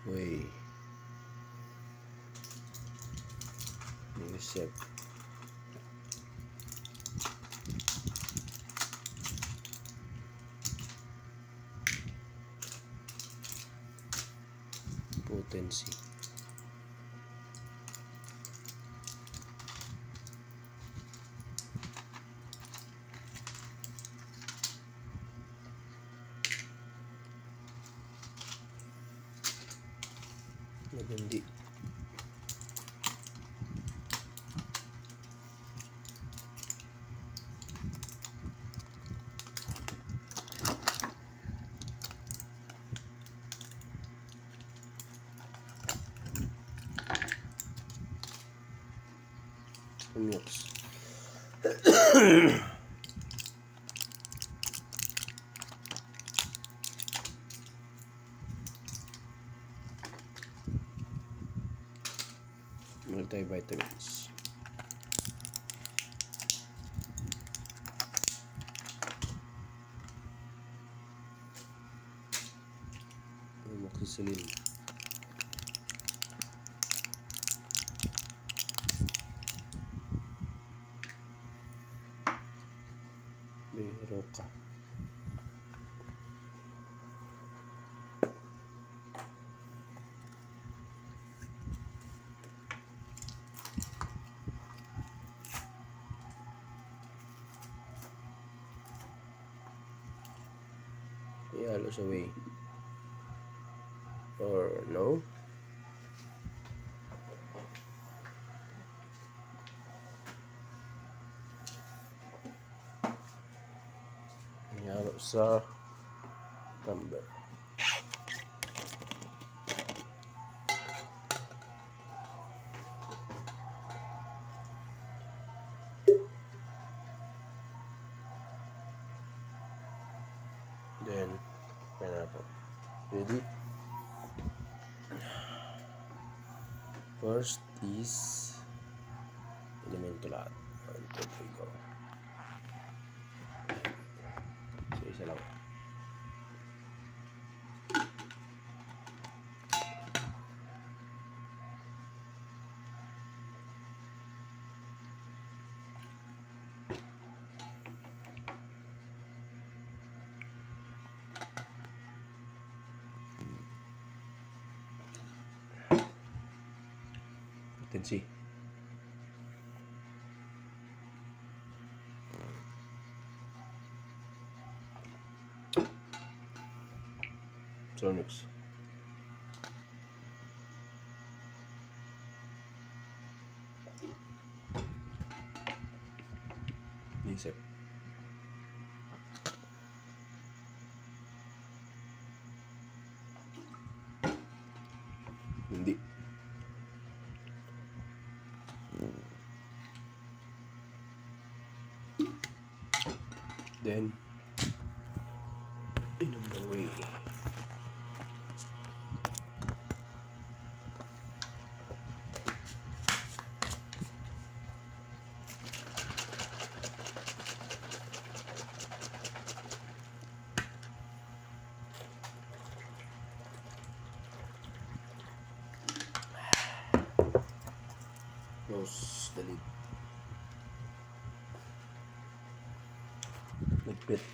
Whey, Yusef, potency, magandi, mix. Multivitamins, amoxicillin, Berocca, ihalo sa whey or no. Ihalo sa tumbler. Then pineapple. Ready? First is elemento lahat. 1, 2, 3, go. So, isa lang. Potency. Sonics. Nisep. Hindi. Then inom na whey. Close the lid. Ligpit.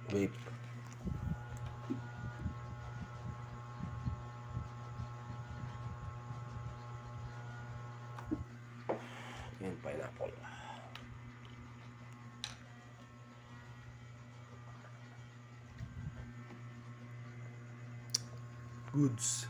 Vape. And pineapple. Goods.